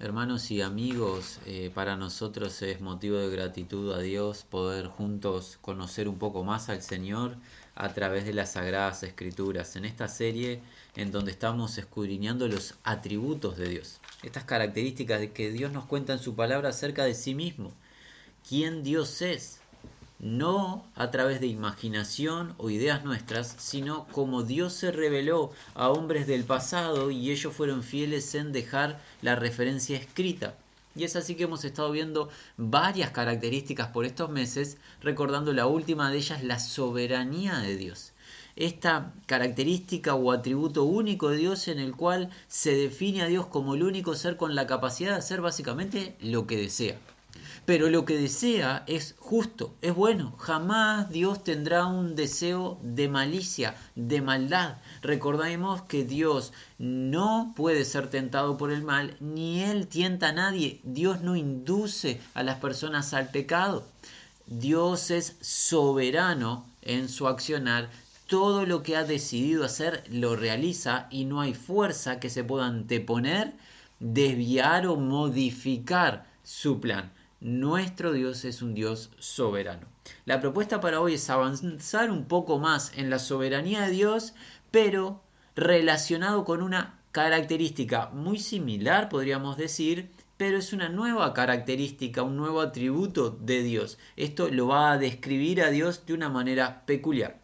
Hermanos y amigos, para nosotros es motivo de gratitud a Dios poder juntos conocer un poco más al Señor a través de las Sagradas Escrituras, en esta serie en donde estamos escudriñando los atributos de Dios, estas características de que Dios nos cuenta en su palabra acerca de sí mismo, quién Dios es, no a través de imaginación o ideas nuestras, sino como Dios se reveló a hombres del pasado y ellos fueron fieles en dejar la referencia escrita. Y es así que hemos estado viendo varias características por estos meses, recordando la última de ellas, la soberanía de Dios. Esta característica o atributo único de Dios en el cual se define a Dios como el único ser con la capacidad de hacer básicamente lo que desea. Pero lo que desea es justo, es bueno. Jamás Dios tendrá un deseo de malicia, de maldad. Recordemos que Dios no puede ser tentado por el mal, ni Él tienta a nadie. Dios no induce a las personas al pecado. Dios es soberano en su accionar. Todo lo que ha decidido hacer lo realiza y no hay fuerza que se pueda anteponer, desviar o modificar su plan. Nuestro Dios es un Dios soberano. La propuesta para hoy es avanzar un poco más en la soberanía de Dios, pero relacionado con una característica muy similar, podríamos decir, pero es una nueva característica, un nuevo atributo de Dios. Esto lo va a describir a Dios de una manera peculiar.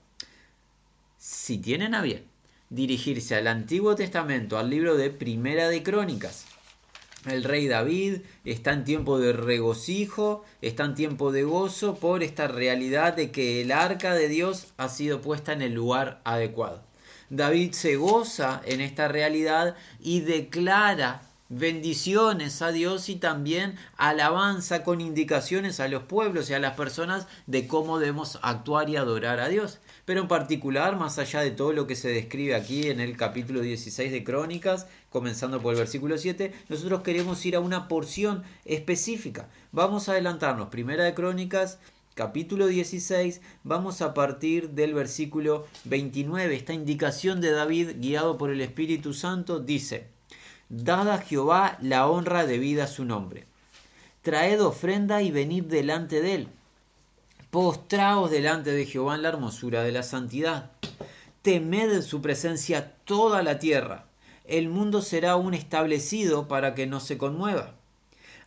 Si tienen a bien dirigirse al Antiguo Testamento, al libro de Primera de Crónicas, el rey David está en tiempo de regocijo, está en tiempo de gozo por esta realidad de que el arca de Dios ha sido puesta en el lugar adecuado. David se goza en esta realidad y declara bendiciones a Dios y también alabanza con indicaciones a los pueblos y a las personas de cómo debemos actuar y adorar a Dios. Pero en particular, más allá de todo lo que se describe aquí en el capítulo 16 de Crónicas, comenzando por el versículo 7, nosotros queremos ir a una porción específica. Vamos a adelantarnos, Primera de Crónicas, capítulo 16, vamos a partir del versículo 29. Esta indicación de David, guiado por el Espíritu Santo, dice: Dad a Jehová la honra debida a su nombre. Traed ofrenda y venid delante de él. Postraos delante de Jehová en la hermosura de la santidad. Temed en su presencia toda la tierra. El mundo será aún establecido para que no se conmueva.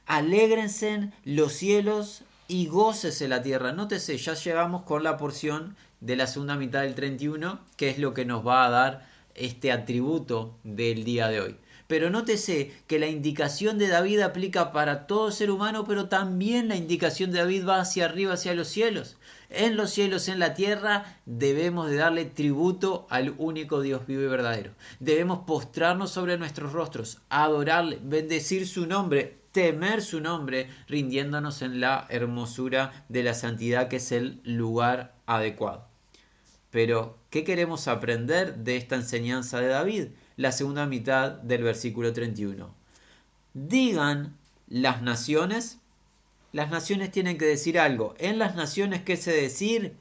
Alégrense los cielos y gócese la tierra. Nótese, ya llegamos con la porción de la segunda mitad del 31, que es lo que nos va a dar este atributo del día de hoy. Pero nótese que la indicación de David aplica para todo ser humano, pero también la indicación de David va hacia arriba, hacia los cielos. En los cielos, en la tierra, debemos de darle tributo al único Dios vivo y verdadero. Debemos postrarnos sobre nuestros rostros, adorarle, bendecir su nombre, temer su nombre, rindiéndonos en la hermosura de la santidad, que es el lugar adecuado. Pero, ¿qué queremos aprender de esta enseñanza de David? La segunda mitad del versículo 31. Digan las naciones tienen que decir algo. En las naciones, ¿qué se decir?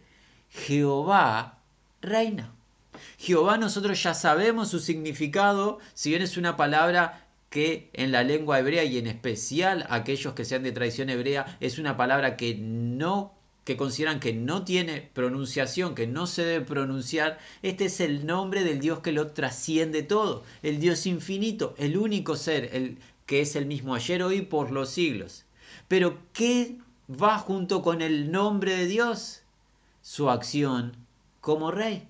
Jehová reina. Jehová, nosotros ya sabemos su significado, si bien es una palabra que en la lengua hebrea y en especial aquellos que sean de tradición hebrea es una palabra que consideran que no tiene pronunciación, que no se debe pronunciar. Este es el nombre del Dios que lo trasciende todo, el Dios infinito, el único ser, el que es el mismo ayer, hoy, por los siglos. Pero ¿qué va junto con el nombre de Dios? Su acción como rey.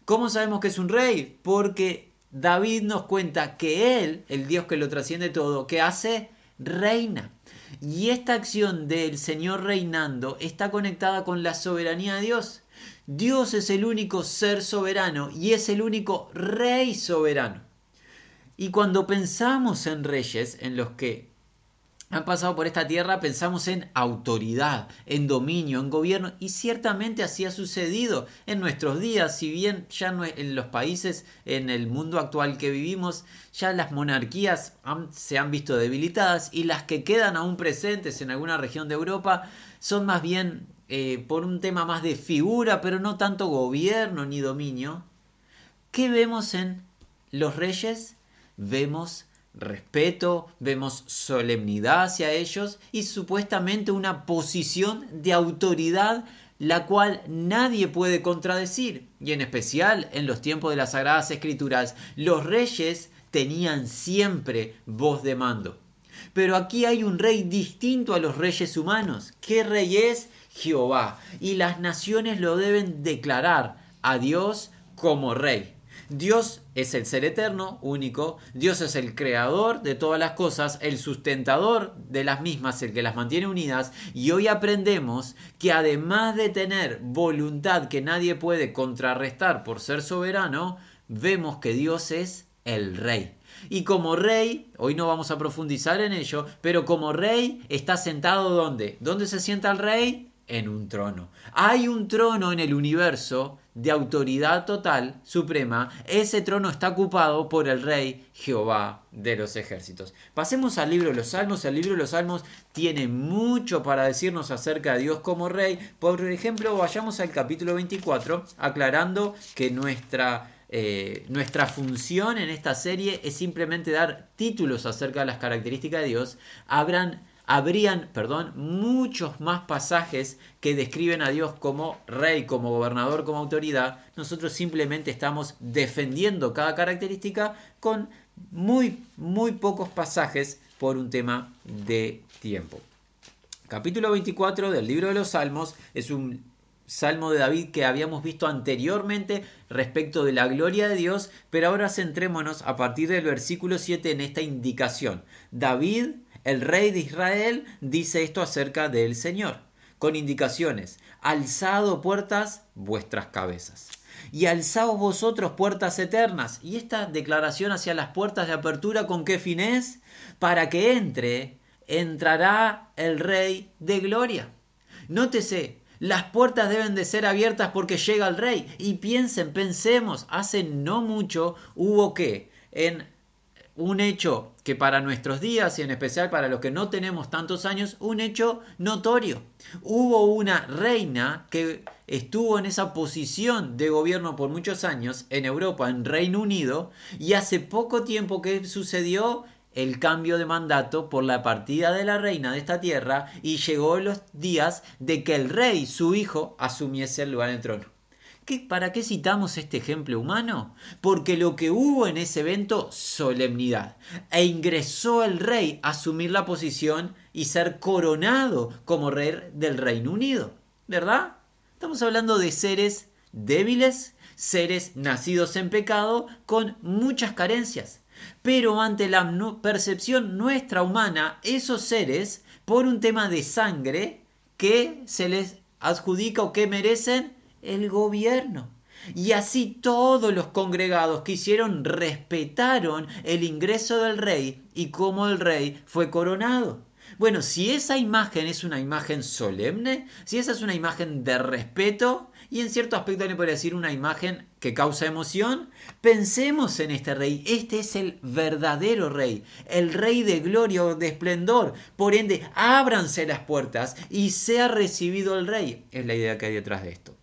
¿Cómo sabemos que es un rey? Porque David nos cuenta que él, el Dios que lo trasciende todo, que hace, reina. Y esta acción del Señor reinando está conectada con la soberanía de Dios. Dios es el único ser soberano y es el único rey soberano. Y cuando pensamos en reyes, en los que han pasado por esta tierra, pensamos en autoridad, en dominio, en gobierno, y ciertamente así ha sucedido en nuestros días. Si bien ya no en los países, en el mundo actual que vivimos, ya las monarquías se han visto debilitadas y las que quedan aún presentes en alguna región de Europa son más bien por un tema más de figura, pero no tanto gobierno ni dominio. ¿Qué vemos en los reyes? Vemos respeto, vemos solemnidad hacia ellos y supuestamente una posición de autoridad la cual nadie puede contradecir. Y en especial en los tiempos de las Sagradas Escrituras, los reyes tenían siempre voz de mando. Pero aquí hay un rey distinto a los reyes humanos. ¿Qué rey es? Jehová. Y las naciones lo deben declarar a Dios como rey. Dios es el ser eterno, único. Dios es el creador de todas las cosas, el sustentador de las mismas, el que las mantiene unidas. Y hoy aprendemos que además de tener voluntad que nadie puede contrarrestar por ser soberano, vemos que Dios es el rey. Y como rey, hoy no vamos a profundizar en ello, pero como rey está sentado ¿dónde? ¿Dónde se sienta el rey? En un trono. Hay un trono en el universo de autoridad total, suprema. Ese trono está ocupado por el rey Jehová de los ejércitos. Pasemos al libro de los Salmos. El libro de los Salmos tiene mucho para decirnos acerca de Dios como rey. Por ejemplo, vayamos al capítulo 24, aclarando que nuestra función en esta serie es simplemente dar títulos acerca de las características de Dios. Habrían muchos más pasajes que describen a Dios como rey, como gobernador, como autoridad. Nosotros simplemente estamos defendiendo cada característica con muy pocos pasajes por un tema de tiempo. Capítulo 24 del libro de los Salmos es un Salmo de David que habíamos visto anteriormente respecto de la gloria de Dios, pero ahora centrémonos a partir del versículo 7 en esta indicación. David, el rey de Israel, dice esto acerca del Señor, con indicaciones: alzad puertas vuestras cabezas, y alzaos vosotros puertas eternas. Y esta declaración hacia las puertas de apertura, ¿con qué fin es? Para que entrará el Rey de Gloria. Nótese, las puertas deben de ser abiertas porque llega el Rey. Y pensemos, hace no mucho hubo en un hecho que para nuestros días y en especial para los que no tenemos tantos años, un hecho notorio. Hubo una reina que estuvo en esa posición de gobierno por muchos años en Europa, en Reino Unido, y hace poco tiempo que sucedió el cambio de mandato por la partida de la reina de esta tierra y llegó los días de que el rey, su hijo, asumiese el lugar en el trono. ¿Para qué citamos este ejemplo humano? Porque lo que hubo en ese evento, solemnidad. E ingresó el rey a asumir la posición y ser coronado como rey del Reino Unido. ¿Verdad? Estamos hablando de seres débiles, seres nacidos en pecado, con muchas carencias. Pero ante la percepción nuestra humana, esos seres, por un tema de sangre, que se les adjudica o que merecen el gobierno. Y así todos los congregados que hicieron respetaron el ingreso del rey y cómo el rey fue coronado. Bueno, si esa imagen es una imagen solemne, si esa es una imagen de respeto y en cierto aspecto le podría decir una imagen que causa emoción, pensemos en este rey. Este es el verdadero rey, el rey de gloria o de esplendor. Por ende, ábranse las puertas y sea recibido el rey. Es la idea que hay detrás de esto.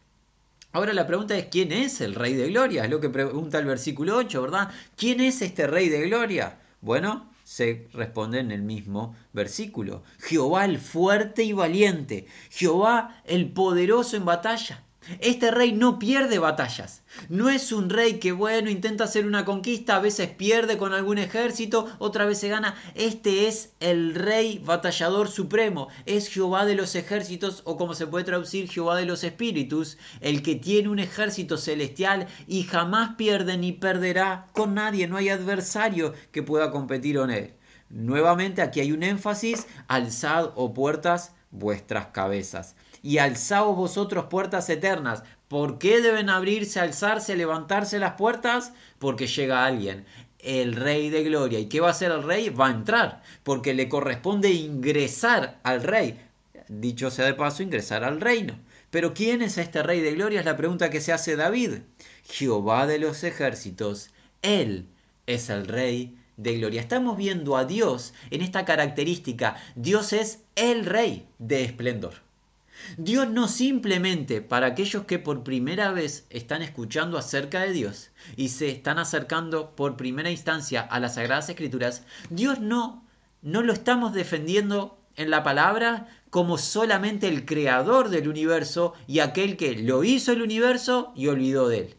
Ahora la pregunta es: ¿quién es el Rey de Gloria? Es lo que pregunta el versículo 8, ¿verdad? ¿Quién es este Rey de Gloria? Bueno, se responde en el mismo versículo. Jehová el fuerte y valiente, Jehová el poderoso en batalla. Este rey no pierde batallas. No es un rey que, intenta hacer una conquista, a veces pierde con algún ejército, otra vez se gana. Este es el rey batallador supremo. Es Jehová de los ejércitos, o como se puede traducir, Jehová de los espíritus, el que tiene un ejército celestial y jamás pierde ni perderá con nadie. No hay adversario que pueda competir con él. Nuevamente aquí hay un énfasis: alzad, puertas, vuestras cabezas. Y alzaos vosotros puertas eternas. ¿Por qué deben abrirse, alzarse, levantarse las puertas? Porque llega alguien, el Rey de Gloria. ¿Y qué va a hacer el Rey? Va a entrar, porque le corresponde ingresar al Rey. Dicho sea de paso, ingresar al reino. Pero ¿quién es este Rey de Gloria? Es la pregunta que se hace David. Jehová de los ejércitos. Él es el Rey de Gloria. Estamos viendo a Dios en esta característica. Dios es el Rey de esplendor. Dios no simplemente, para aquellos que por primera vez están escuchando acerca de Dios y se están acercando por primera instancia a las Sagradas Escrituras, Dios no lo estamos defendiendo en la palabra como solamente el creador del universo y aquel que lo hizo el universo y olvidó de él.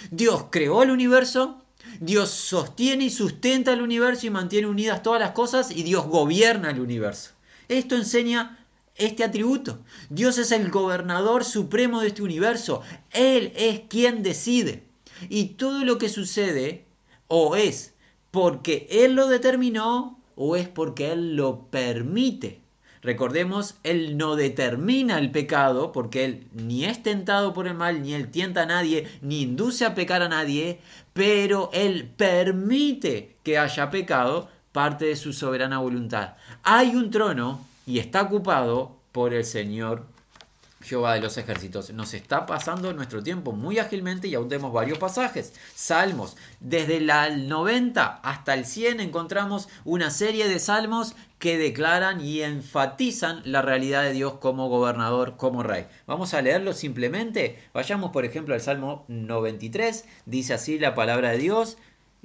Dios creó el universo, Dios sostiene y sustenta el universo y mantiene unidas todas las cosas y Dios gobierna el universo. Esto enseña este atributo. Dios es el gobernador supremo de este universo. Él es quien decide. Y todo lo que sucede o es porque Él lo determinó o es porque Él lo permite. Recordemos, Él no determina el pecado porque Él ni es tentado por el mal, ni Él tienta a nadie, ni induce a pecar a nadie, pero Él permite que haya pecado, parte de su soberana voluntad. Hay un trono y está ocupado por el Señor Jehová de los ejércitos. Nos está pasando nuestro tiempo muy ágilmente y aún tenemos varios pasajes. Salmos, desde el 90 hasta el 100 encontramos una serie de salmos que declaran y enfatizan la realidad de Dios como gobernador, como rey. Vamos a leerlo simplemente. Vayamos por ejemplo al Salmo 93. Dice así la palabra de Dios.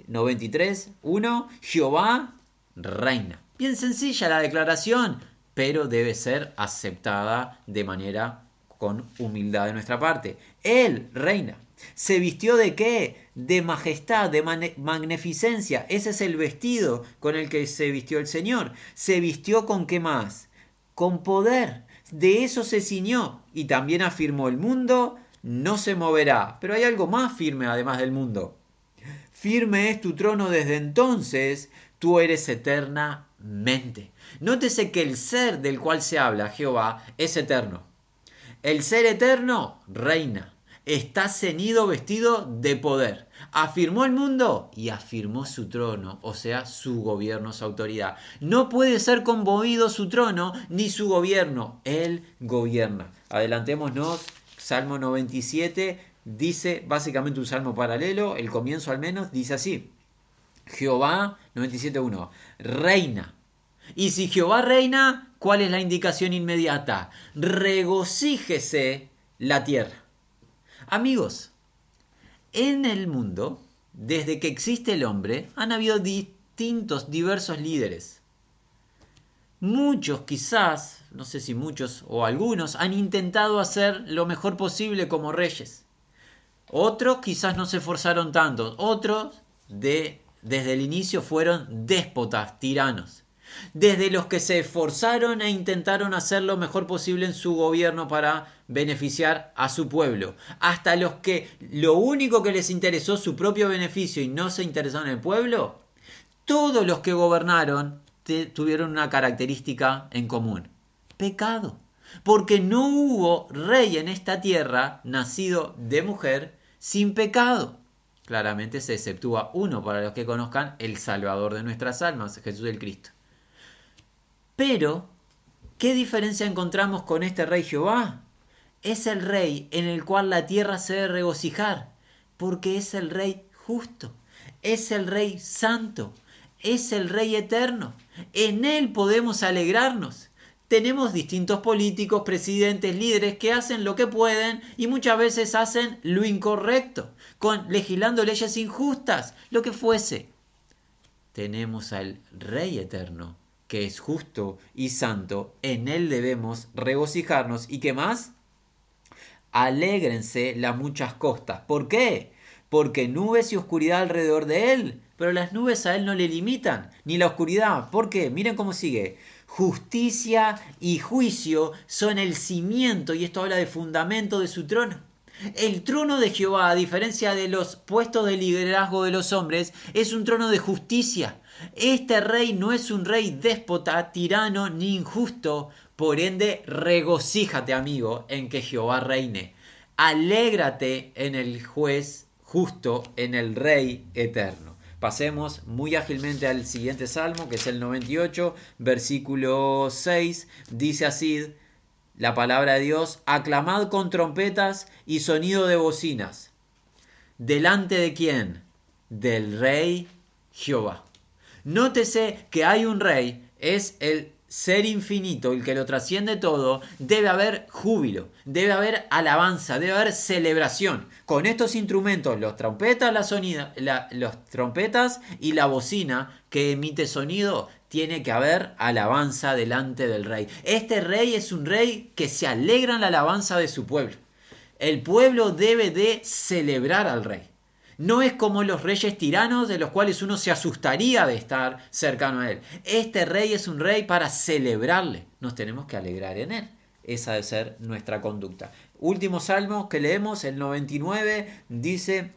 93, 1. Jehová reina. Bien sencilla la declaración, pero debe ser aceptada de manera con humildad de nuestra parte. Él reina. ¿Se vistió de qué? De majestad, de magnificencia. Ese es el vestido con el que se vistió el Señor. ¿Se vistió con qué más? Con poder. De eso se ciñó. Y también afirmó: el mundo no se moverá. Pero hay algo más firme además del mundo. Firme es tu trono desde entonces, tú eres eternamente. Nótese que el ser del cual se habla, Jehová, es eterno. El ser eterno reina. Está ceñido, vestido de poder. Afirmó el mundo y afirmó su trono, o sea, su gobierno, su autoridad. No puede ser conmovido su trono ni su gobierno. Él gobierna. Adelantémonos, Salmo 97, dice básicamente un salmo paralelo, el comienzo al menos, dice así. Jehová, 97.1, reina. Y si Jehová reina, ¿cuál es la indicación inmediata? Regocíjese la tierra. Amigos, en el mundo, desde que existe el hombre, han habido diversos líderes. Muchos quizás, no sé si muchos o algunos, han intentado hacer lo mejor posible como reyes. Otros quizás no se esforzaron tanto. Otros, desde el inicio, fueron déspotas, tiranos. Desde los que se esforzaron e intentaron hacer lo mejor posible en su gobierno para beneficiar a su pueblo, hasta los que lo único que les interesó su propio beneficio y no se interesaron en el pueblo. Todos los que gobernaron tuvieron una característica en común: pecado. Porque no hubo rey en esta tierra nacido de mujer sin pecado. Claramente se exceptúa uno, para los que conozcan, el Salvador de nuestras almas, Jesús el Cristo. Pero, ¿qué diferencia encontramos con este rey Jehová? Es el rey en el cual la tierra se debe regocijar, porque es el rey justo, es el rey santo, es el rey eterno. En él podemos alegrarnos. Tenemos distintos políticos, presidentes, líderes que hacen lo que pueden y muchas veces hacen lo incorrecto, legislando leyes injustas, lo que fuese. Tenemos al Rey eterno, que es justo y santo. En él debemos regocijarnos. ¿Y qué más? Alégrense las muchas costas. ¿Por qué? Porque nubes y oscuridad alrededor de él. Pero las nubes a él no le limitan, ni la oscuridad. ¿Por qué? Miren cómo sigue. Justicia y juicio son el cimiento, y esto habla de fundamento de su trono. El trono de Jehová, a diferencia de los puestos de liderazgo de los hombres, es un trono de justicia. Este rey no es un rey déspota, tirano ni injusto. Por ende, regocíjate, amigo, en que Jehová reine. Alégrate en el juez justo, en el rey eterno. Pasemos muy ágilmente al siguiente salmo, que es el 98, versículo 6. Dice así la palabra de Dios: aclamad con trompetas y sonido de bocinas. ¿Delante de quién? Del rey Jehová. Nótese que hay un rey, es el ser infinito, el que lo trasciende todo, debe haber júbilo, debe haber alabanza, debe haber celebración. Con estos instrumentos, los trompetas, los trompetas y la bocina que emite sonido, tiene que haber alabanza delante del rey. Este rey es un rey que se alegra en la alabanza de su pueblo. El pueblo debe de celebrar al rey. No es como los reyes tiranos de los cuales uno se asustaría de estar cercano a él. Este rey es un rey para celebrarle. Nos tenemos que alegrar en él. Esa debe ser nuestra conducta. Último salmo que leemos, el 99, dice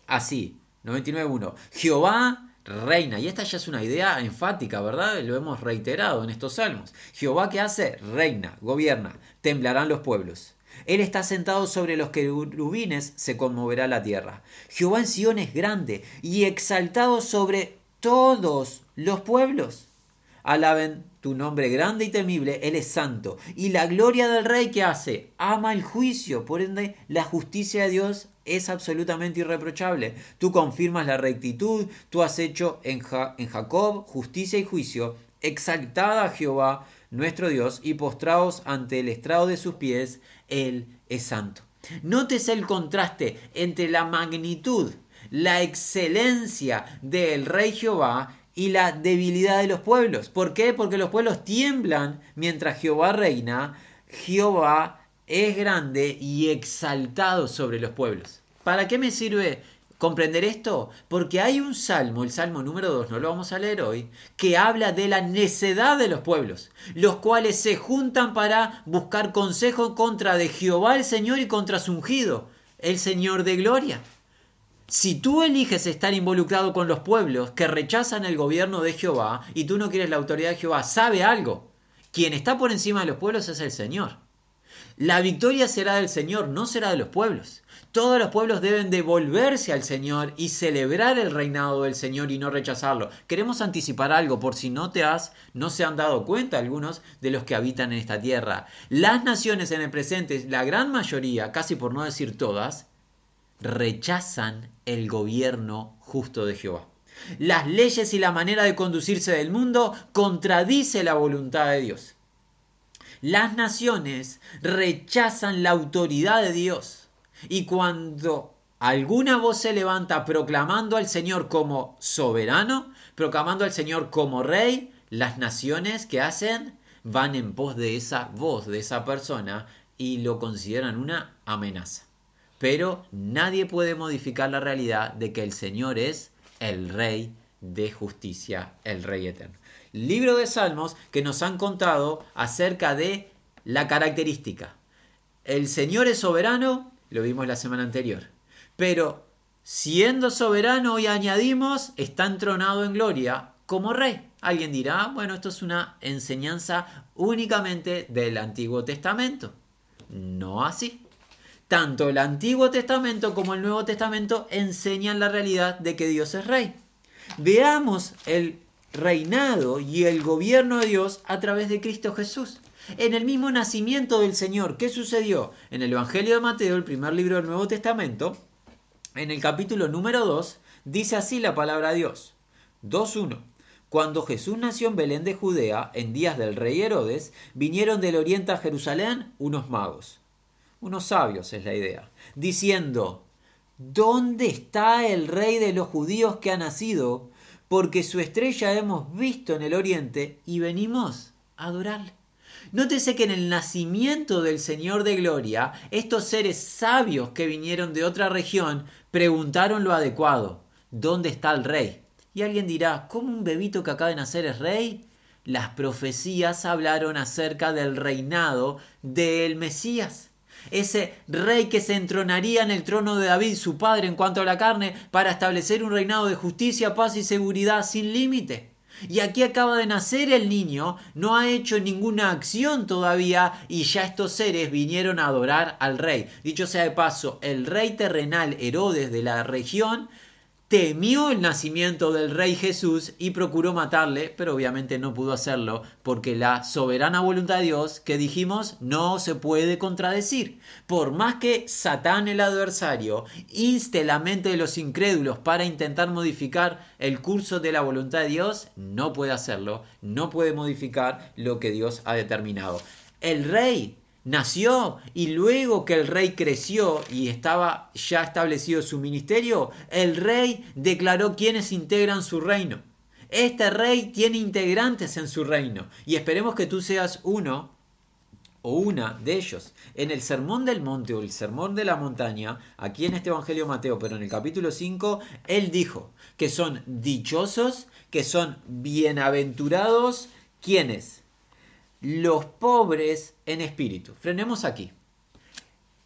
así, 99.1. Jehová reina. Y esta ya es una idea enfática, ¿verdad? Lo hemos reiterado en estos salmos. Jehová, ¿qué hace? Reina, gobierna. Temblarán los pueblos. Él está sentado sobre los querubines, se conmoverá la tierra. Jehová en Sión es grande y exaltado sobre todos los pueblos. Alaben tu nombre grande y temible, Él es santo. Y la gloria del rey, que hace, ama el juicio, por ende la justicia de Dios es absolutamente irreprochable. Tú confirmas la rectitud, tú has hecho en Jacob justicia y juicio. Exaltada a Jehová nuestro Dios y postrados ante el estrado de sus pies, Él es santo. Nótese el contraste entre la magnitud, la excelencia del rey Jehová y la debilidad de los pueblos. ¿Por qué? Porque los pueblos tiemblan mientras Jehová reina. Jehová es grande y exaltado sobre los pueblos. ¿Para qué me sirve comprender esto? Porque hay un salmo, el salmo número 2, no lo vamos a leer hoy, que habla de la necedad de los pueblos, los cuales se juntan para buscar consejo contra de Jehová el Señor y contra su ungido, el Señor de gloria. Si tú eliges estar involucrado con los pueblos que rechazan el gobierno de Jehová y tú no quieres la autoridad de Jehová, sabe algo. Quien está por encima de los pueblos es el Señor. La victoria será del Señor, no será de los pueblos. Todos los pueblos deben devolverse al Señor y celebrar el reinado del Señor y no rechazarlo. Queremos anticipar algo por si no se han dado cuenta algunos de los que habitan en esta tierra. Las naciones en el presente, la gran mayoría, casi por no decir todas, rechazan el gobierno justo de Jehová. Las leyes y la manera de conducirse del mundo contradice la voluntad de Dios. Las naciones rechazan la autoridad de Dios. Y cuando alguna voz se levanta proclamando al Señor como soberano, proclamando al Señor como rey, las naciones, ¿qué hacen? Van en pos de esa voz, de esa persona, y lo consideran una amenaza. Pero nadie puede modificar la realidad de que el Señor es el Rey de justicia, el Rey eterno. Libro de Salmos que nos han contado acerca de la característica. El Señor es soberano, lo vimos la semana anterior. Pero siendo soberano, hoy añadimos, está entronado en gloria como Rey. Alguien dirá, bueno, esto es una enseñanza únicamente del Antiguo Testamento. No así. Tanto el Antiguo Testamento como el Nuevo Testamento enseñan la realidad de que Dios es rey. Veamos el reinado y el gobierno de Dios a través de Cristo Jesús. En el mismo nacimiento del Señor, ¿qué sucedió? En el Evangelio de Mateo, el primer libro del Nuevo Testamento, en el capítulo número 2, dice así la palabra de Dios. 2.1. Cuando Jesús nació en Belén de Judea, en días del rey Herodes, vinieron del oriente a Jerusalén unos magos. Unos sabios es la idea, diciendo, ¿dónde está el rey de los judíos que ha nacido? Porque su estrella hemos visto en el oriente y venimos a adorarle. Nótese que en el nacimiento del Señor de Gloria, estos seres sabios que vinieron de otra región preguntaron lo adecuado, ¿dónde está el rey? Y alguien dirá, ¿cómo un bebito que acaba de nacer es rey? Las profecías hablaron acerca del reinado del Mesías. Ese rey que se entronaría en el trono de David, su padre, en cuanto a la carne, para establecer un reinado de justicia, paz y seguridad sin límite. Y aquí acaba de nacer el niño, no ha hecho ninguna acción todavía y ya estos seres vinieron a adorar al rey. Dicho sea de paso, el rey terrenal Herodes de la región temió el nacimiento del rey Jesús y procuró matarle, pero obviamente no pudo hacerlo porque la soberana voluntad de Dios, que dijimos, no se puede contradecir. Por más que Satán, el adversario, inste la mente de los incrédulos para intentar modificar el curso de la voluntad de Dios, no puede hacerlo, no puede modificar lo que Dios ha determinado. El rey nació y luego que el rey creció y estaba ya establecido su ministerio, el rey declaró quiénes integran su reino. Este rey tiene integrantes en su reino y esperemos que tú seas uno o una de ellos. En el sermón del monte o el sermón de la montaña, aquí en este Evangelio de Mateo, pero en el capítulo 5, él dijo que son dichosos, que son bienaventurados, ¿quiénes? Los pobres en espíritu. Frenemos aquí.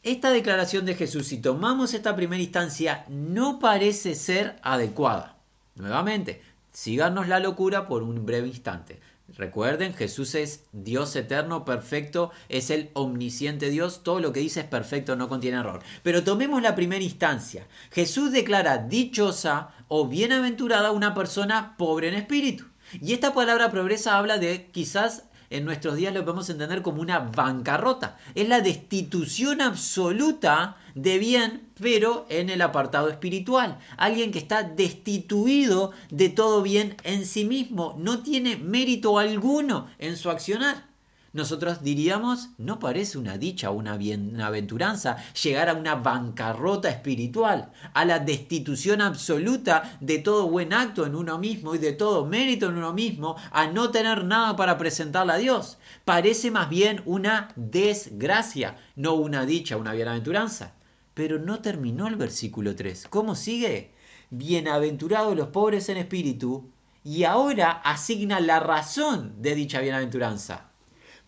Esta declaración de Jesús, si tomamos esta primera instancia, no parece ser adecuada. Nuevamente, síganos la locura por un breve instante. Recuerden, Jesús es Dios eterno, perfecto, es el omnisciente Dios, todo lo que dice es perfecto, no contiene error. Pero tomemos la primera instancia. Jesús declara dichosa o bienaventurada una persona pobre en espíritu. Y esta palabra pobreza habla de quizás en nuestros días lo podemos entender como una bancarrota. Es la destitución absoluta de bien, pero en el apartado espiritual. Alguien que está destituido de todo bien en sí mismo. No tiene mérito alguno en su accionar. Nosotros diríamos, no parece una dicha o una bienaventuranza llegar a una bancarrota espiritual, a la destitución absoluta de todo buen acto en uno mismo y de todo mérito en uno mismo, a no tener nada para presentarle a Dios. Parece más bien una desgracia, no una dicha, una bienaventuranza. Pero no terminó el versículo 3. ¿Cómo sigue? Bienaventurados los pobres en espíritu, y ahora asigna la razón de dicha bienaventuranza.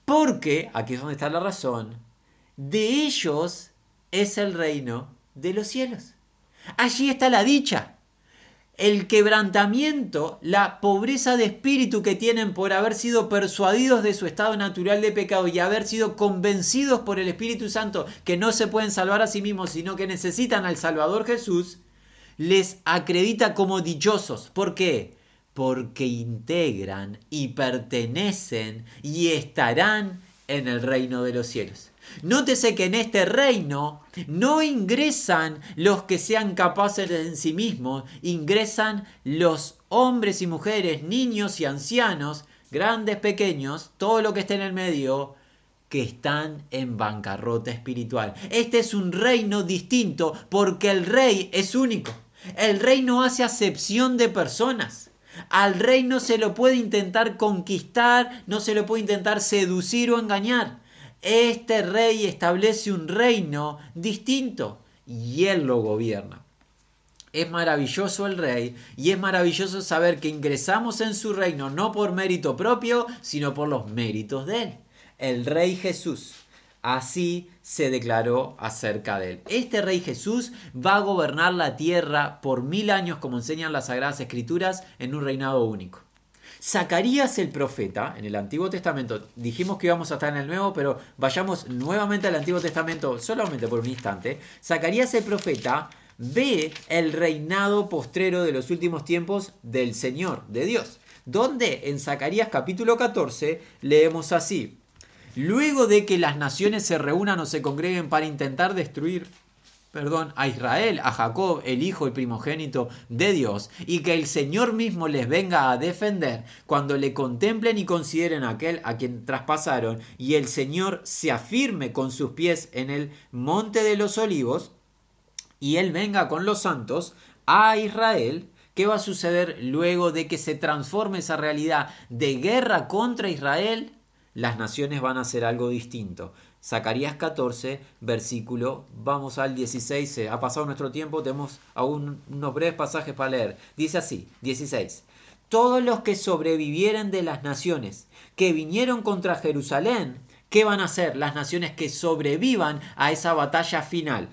Porque, aquí es donde está la razón, de ellos es el reino de los cielos. Allí está la dicha, el quebrantamiento, la pobreza de espíritu que tienen por haber sido persuadidos de su estado natural de pecado y haber sido convencidos por el Espíritu Santo que no se pueden salvar a sí mismos, sino que necesitan al Salvador Jesús, les acredita como dichosos. ¿Por qué? Porque integran y pertenecen y estarán en el reino de los cielos. Nótese que en este reino no ingresan los que sean capaces en sí mismos, ingresan los hombres y mujeres, niños y ancianos, grandes, pequeños, todo lo que esté en el medio, que están en bancarrota espiritual. Este es un reino distinto porque el rey es único. El rey no hace acepción de personas. Al rey no se lo puede intentar conquistar, no se lo puede intentar seducir o engañar. Este rey establece un reino distinto y él lo gobierna. Es maravilloso el rey y es maravilloso saber que ingresamos en su reino no por mérito propio, sino por los méritos de él. El rey Jesús. Así se declaró acerca de él. Este rey Jesús va a gobernar la tierra por 1000 años, como enseñan las Sagradas Escrituras, en un reinado único. Zacarías el profeta, en el Antiguo Testamento, dijimos que íbamos a estar en el Nuevo, pero vayamos nuevamente al Antiguo Testamento solamente por un instante. Zacarías el profeta ve el reinado postrero de los últimos tiempos del Señor, de Dios, donde en Zacarías capítulo 14 leemos así: luego de que las naciones se reúnan o se congreguen para intentar destruir a Israel, a Jacob, el hijo, el primogénito de Dios, y que el Señor mismo les venga a defender, cuando le contemplen y consideren a aquel a quien traspasaron, y el Señor se afirme con sus pies en el monte de los olivos, y él venga con los santos a Israel. ¿Qué va a suceder luego de que se transforme esa realidad de guerra contra Israel? Las naciones van a hacer algo distinto. Zacarías 14, versículo, vamos al 16, ha pasado nuestro tiempo, tenemos aún unos breves pasajes para leer. Dice así, 16: todos los que sobrevivieren de las naciones que vinieron contra Jerusalén, ¿qué van a hacer? Las naciones que sobrevivan a esa batalla final,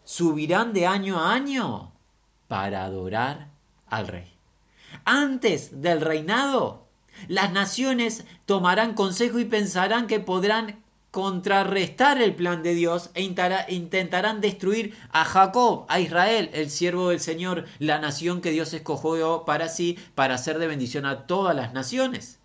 subirán de año a año para adorar al rey. Antes del reinado, las naciones tomarán consejo y pensarán que podrán contrarrestar el plan de Dios e intentarán destruir a Jacob, a Israel, el siervo del Señor, la nación que Dios escogió para sí, para hacer de bendición a todas las naciones.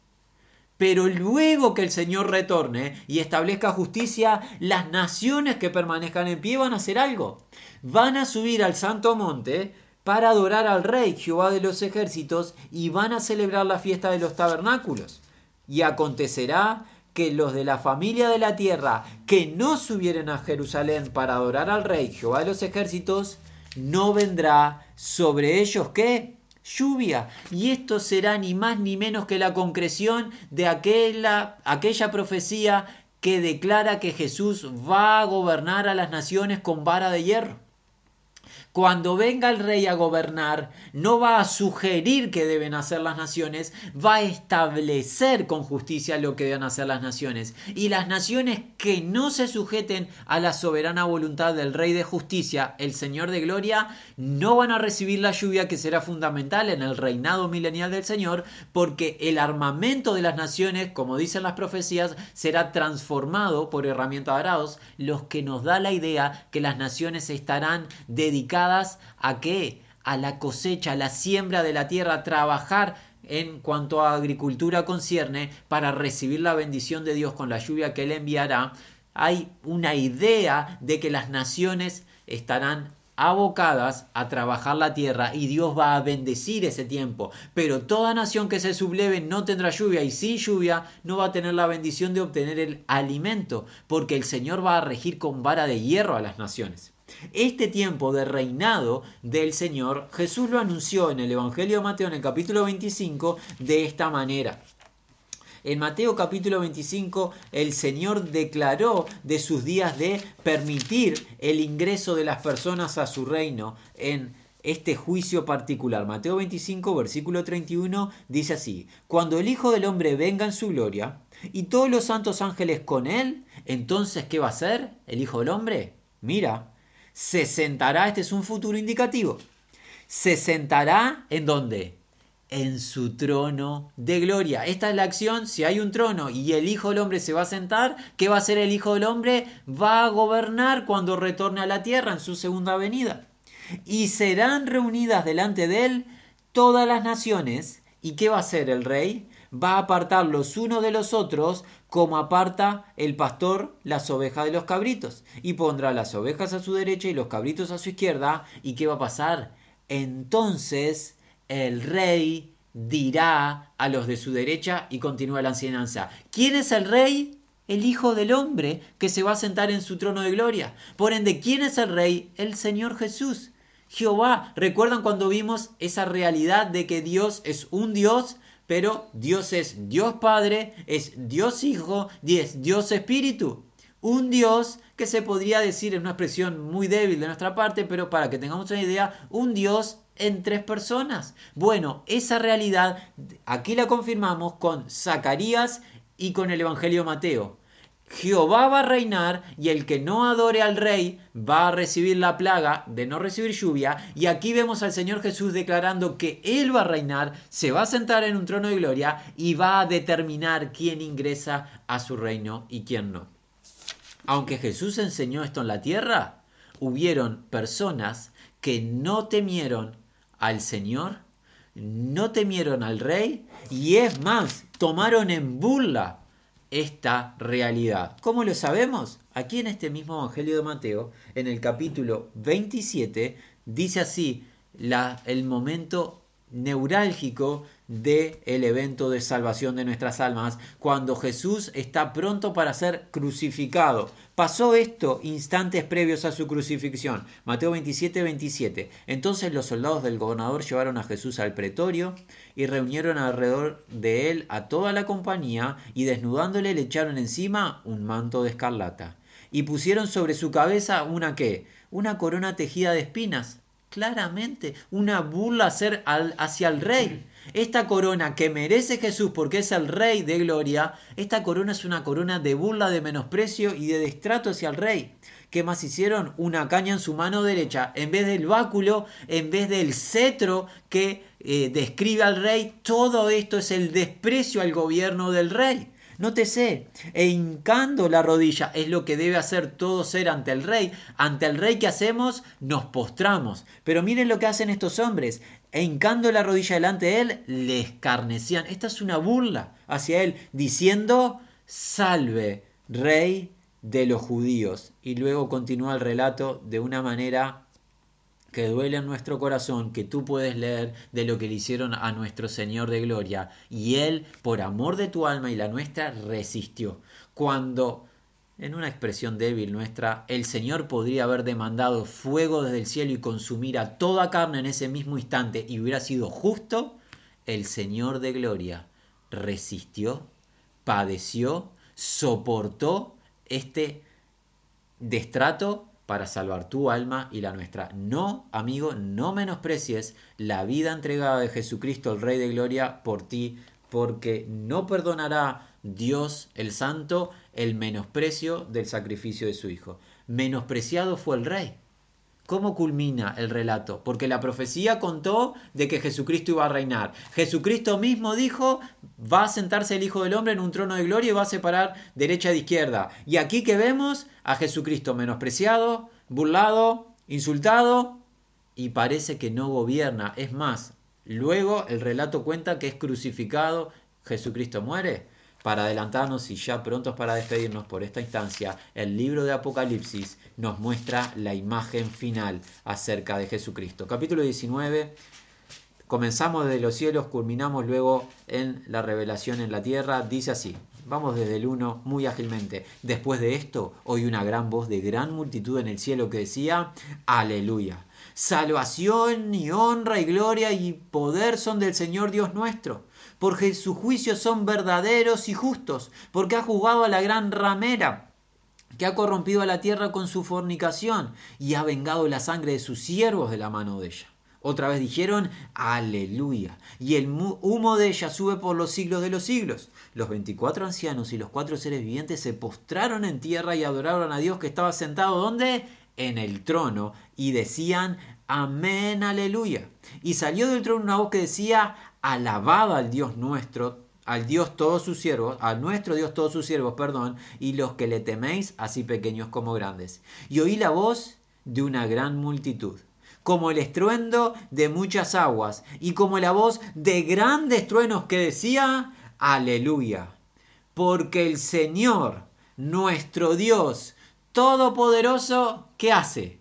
Pero luego que el Señor retorne y establezca justicia, las naciones que permanezcan en pie van a hacer algo. Van a subir al santo monte para adorar al Rey, Jehová de los ejércitos, y van a celebrar la fiesta de los tabernáculos. Y acontecerá que los de la familia de la tierra que no subieren a Jerusalén para adorar al Rey, Jehová de los ejércitos, no vendrá sobre ellos, ¿qué? Lluvia. Y esto será ni más ni menos que la concreción de aquella profecía que declara que Jesús va a gobernar a las naciones con vara de hierro. Cuando venga el rey a gobernar, no va a sugerir que deben hacer las naciones, va a establecer con justicia lo que deben hacer las naciones. Y las naciones que no se sujeten a la soberana voluntad del Rey de justicia, el Señor de gloria, no van a recibir la lluvia que será fundamental en el reinado milenial del Señor, porque el armamento de las naciones, como dicen las profecías, será transformado por herramientas de arados, los que nos da la idea que las naciones estarán dedicadas ¿a qué? A la cosecha, a la siembra de la tierra, a trabajar en cuanto a agricultura concierne para recibir la bendición de Dios con la lluvia que Él enviará. Hay una idea de que las naciones estarán abocadas a trabajar la tierra y Dios va a bendecir ese tiempo, pero toda nación que se subleve no tendrá lluvia y sin lluvia no va a tener la bendición de obtener el alimento, porque el Señor va a regir con vara de hierro a las naciones. Este tiempo de reinado del Señor, Jesús lo anunció en el Evangelio de Mateo en el capítulo 25 de esta manera. En Mateo capítulo 25 el Señor declaró de sus días de permitir el ingreso de las personas a su reino en este juicio particular. Mateo 25 versículo 31 dice así: cuando el Hijo del Hombre venga en su gloria y todos los santos ángeles con él, entonces ¿qué va a hacer el Hijo del Hombre? Mira, se sentará, este es un futuro indicativo, se sentará ¿en dónde? En su trono de gloria. Esta es la acción. Si hay un trono y el Hijo del Hombre se va a sentar, ¿qué va a hacer el Hijo del Hombre? Va a gobernar cuando retorne a la tierra en su segunda venida. Y serán reunidas delante de él todas las naciones. ¿Y qué va a hacer el rey? Va a apartar los unos de los otros como aparta el pastor las ovejas de los cabritos. Y pondrá las ovejas a su derecha y los cabritos a su izquierda. ¿Y qué va a pasar? Entonces el rey dirá a los de su derecha, y continúa la enseñanza. ¿Quién es el rey? El Hijo del Hombre, que se va a sentar en su trono de gloria. Por ende, ¿quién es el rey? El Señor Jesús, Jehová. ¿Recuerdan cuando vimos esa realidad de que Dios es un Dios, pero Dios es Dios Padre, es Dios Hijo y es Dios Espíritu? Un Dios que se podría decir, en una expresión muy débil de nuestra parte, pero para que tengamos una idea, un Dios en tres personas. Bueno, esa realidad aquí la confirmamos con Zacarías y con el Evangelio de Mateo. Jehová va a reinar y el que no adore al rey va a recibir la plaga de no recibir lluvia. Y aquí vemos al Señor Jesús declarando que Él va a reinar, se va a sentar en un trono de gloria y va a determinar quién ingresa a su reino y quién no. Aunque Jesús enseñó esto en la tierra, hubieron personas que no temieron al Señor, no temieron al Rey y es más, tomaron en burla esta realidad. ¿Cómo lo sabemos? Aquí en este mismo Evangelio de Mateo, en el capítulo 27, dice así el momento neurálgico del evento de salvación de nuestras almas, cuando Jesús está pronto para ser crucificado. Pasó esto instantes previos a su crucifixión. Mateo 27:27. Entonces los soldados del gobernador llevaron a Jesús al pretorio y reunieron alrededor de él a toda la compañía y desnudándole le echaron encima un manto de escarlata y pusieron sobre su cabeza una ¿qué? Una corona tejida de espinas. Claramente una burla hacia el rey. Esta corona que merece Jesús porque es el rey de gloria, esta corona es una corona de burla, de menosprecio y de destrato hacia el rey. ¿Qué más hicieron? Una caña en su mano derecha, en vez del báculo, en vez del cetro que describe al rey. Todo esto es el desprecio al gobierno del rey. Nótese, e hincando la rodilla, es lo que debe hacer todo ser ante el rey. Ante el rey, ¿qué hacemos? Nos postramos. Pero miren lo que hacen estos hombres. E hincando la rodilla delante de él, le escarnecían. Esta es una burla hacia él, diciendo, salve, rey de los judíos. Y luego continúa el relato de una manera que duele en nuestro corazón, que tú puedes leer de lo que le hicieron a nuestro Señor de Gloria. Y Él, por amor de tu alma y la nuestra, resistió. Cuando, en una expresión débil nuestra, el Señor podría haber demandado fuego desde el cielo y consumir a toda carne en ese mismo instante y hubiera sido justo, el Señor de Gloria resistió, padeció, soportó este destrato para salvar tu alma y la nuestra. No, amigo, no menosprecies la vida entregada de Jesucristo, el Rey de Gloria, por ti, porque no perdonará Dios el Santo el menosprecio del sacrificio de su Hijo. Menospreciado fue el Rey. ¿Cómo culmina el relato? Porque la profecía contó de que Jesucristo iba a reinar. Jesucristo mismo dijo, va a sentarse el Hijo del Hombre en un trono de gloria y va a separar derecha de izquierda. Y aquí que vemos a Jesucristo menospreciado, burlado, insultado y parece que no gobierna. Es más, luego el relato cuenta que es crucificado, Jesucristo muere. Para adelantarnos y ya prontos para despedirnos por esta instancia, el libro de Apocalipsis nos muestra la imagen final acerca de Jesucristo. Capítulo 19, comenzamos desde los cielos, culminamos luego en la revelación en la tierra. Dice así, vamos desde el 1 muy ágilmente. Después de esto, oí una gran voz de gran multitud en el cielo que decía, aleluya. Salvación y honra y gloria y poder son del Señor Dios nuestro, porque sus juicios son verdaderos y justos, porque ha juzgado a la gran ramera, que ha corrompido a la tierra con su fornicación, y ha vengado la sangre de sus siervos de la mano de ella. Otra vez dijeron, aleluya, y el humo de ella sube por los siglos de los siglos. Los 24 ancianos y los 4 seres vivientes se postraron en tierra y adoraron a Dios que estaba sentado, ¿dónde? En el trono, y decían, amén, aleluya. Y salió del trono una voz que decía, alabad al Dios nuestro, al Dios todos sus siervos, a nuestro Dios todos sus siervos, perdón, y los que le teméis, así pequeños como grandes. Y oí la voz de una gran multitud, como el estruendo de muchas aguas, y como la voz de grandes truenos que decía, aleluya, porque el Señor, nuestro Dios todopoderoso, ¿qué hace?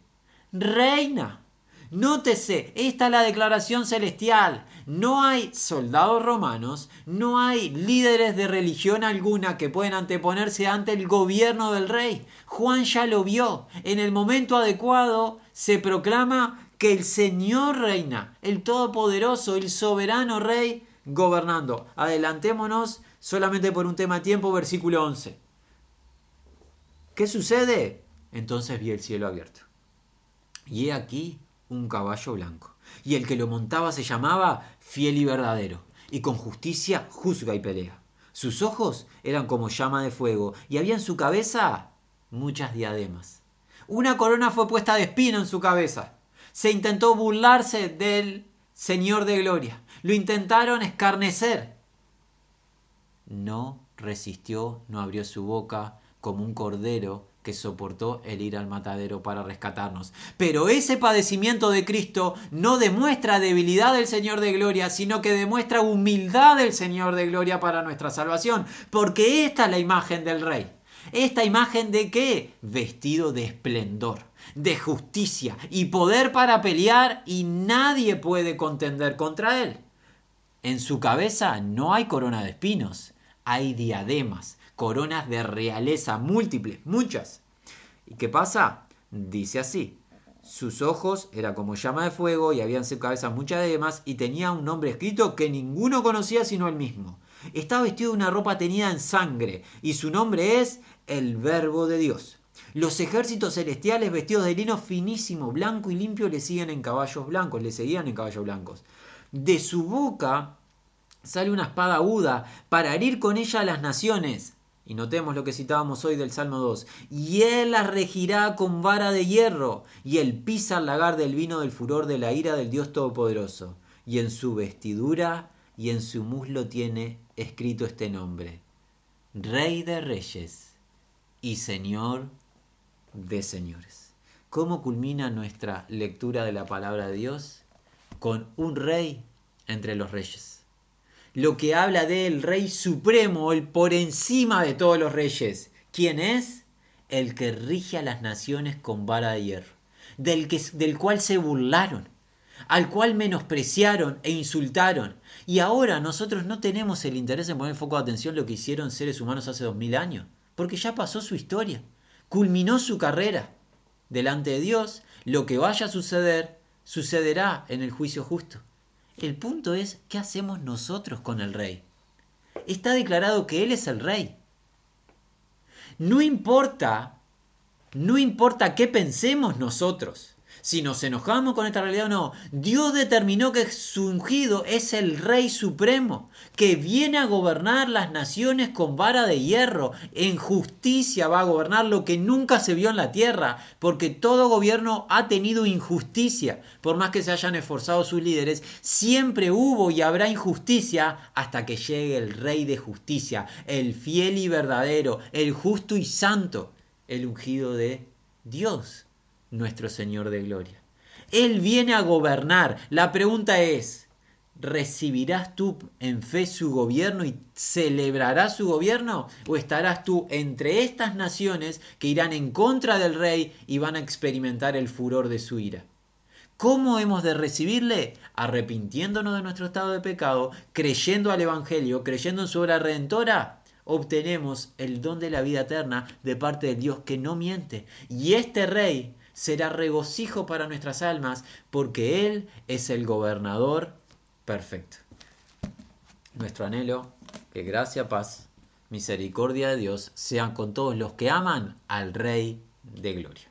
Reina. Nótese, esta es la declaración celestial. No hay soldados romanos, no hay líderes de religión alguna que puedan anteponerse ante el gobierno del rey. Juan ya lo vio. En el momento adecuado se proclama que el Señor reina, el Todopoderoso, el soberano Rey, gobernando. Adelantémonos solamente por un tema de tiempo, versículo 11. ¿Qué sucede? Entonces vi el cielo abierto. Y he aquí un caballo blanco. Y el que lo montaba se llamaba Fiel y Verdadero, y con justicia juzga y pelea. Sus ojos eran como llama de fuego, y había en su cabeza muchas diademas. Una corona fue puesta de espino en su cabeza. Se intentó burlarse del Señor de Gloria. Lo intentaron escarnecer. No resistió, no abrió su boca, como un cordero que soportó el ir al matadero para rescatarnos. Pero ese padecimiento de Cristo no demuestra debilidad del Señor de Gloria, sino que demuestra humildad del Señor de Gloria para nuestra salvación. Porque esta es la imagen del Rey. ¿Esta imagen de qué? Vestido de esplendor, de justicia y poder para pelear, y nadie puede contender contra él. En su cabeza no hay corona de espinos, hay diademas, coronas de realeza múltiples, muchas. ¿Y qué pasa? Dice así, sus ojos eran como llama de fuego y había en su cabeza muchas diademas, y tenía un nombre escrito que ninguno conocía sino él mismo. Estaba vestido de una ropa teñida en sangre, y su nombre es el Verbo de Dios. Los ejércitos celestiales vestidos de lino finísimo, blanco y limpio le seguían en caballos blancos. De su boca sale una espada aguda para herir con ella a las naciones. Y notemos lo que citábamos hoy del Salmo 2. Y él las regirá con vara de hierro, y él pisa el lagar del vino del furor de la ira del Dios Todopoderoso. Y en su vestidura y en su muslo tiene escrito este nombre: Rey de reyes y Señor de señores. ¿Cómo culmina nuestra lectura de la palabra de Dios? Con un rey entre los reyes. Lo que habla del rey supremo, el por encima de todos los reyes. ¿Quién es? El que rige a las naciones con vara de hierro. Del cual se burlaron, al cual menospreciaron e insultaron. Y ahora nosotros no tenemos el interés en poner foco de atención en lo que hicieron seres humanos hace 2000 años, porque ya pasó su historia, culminó su carrera. Delante de Dios, lo que vaya a suceder, sucederá en el juicio justo. El punto es, ¿qué hacemos nosotros con el rey? Está declarado que Él es el rey. No importa, no importa qué pensemos nosotros, si nos enojamos con esta realidad o no, Dios determinó que su ungido es el Rey Supremo, que viene a gobernar las naciones con vara de hierro. En justicia va a gobernar lo que nunca se vio en la tierra, porque todo gobierno ha tenido injusticia. Por más que se hayan esforzado sus líderes, siempre hubo y habrá injusticia hasta que llegue el Rey de justicia, el fiel y verdadero, el justo y santo, el ungido de Dios, nuestro Señor de gloria. Él viene a gobernar. La pregunta es, ¿recibirás tú en fe su gobierno y celebrarás su gobierno? ¿O estarás tú entre estas naciones que irán en contra del rey y van a experimentar el furor de su ira? ¿Cómo hemos de recibirle? Arrepintiéndonos de nuestro estado de pecado, creyendo al Evangelio, creyendo en su obra redentora, obtenemos el don de la vida eterna de parte de Dios que no miente. Y este Rey será regocijo para nuestras almas porque Él es el gobernador perfecto. Nuestro anhelo, que gracia, paz, misericordia de Dios sean con todos los que aman al Rey de gloria.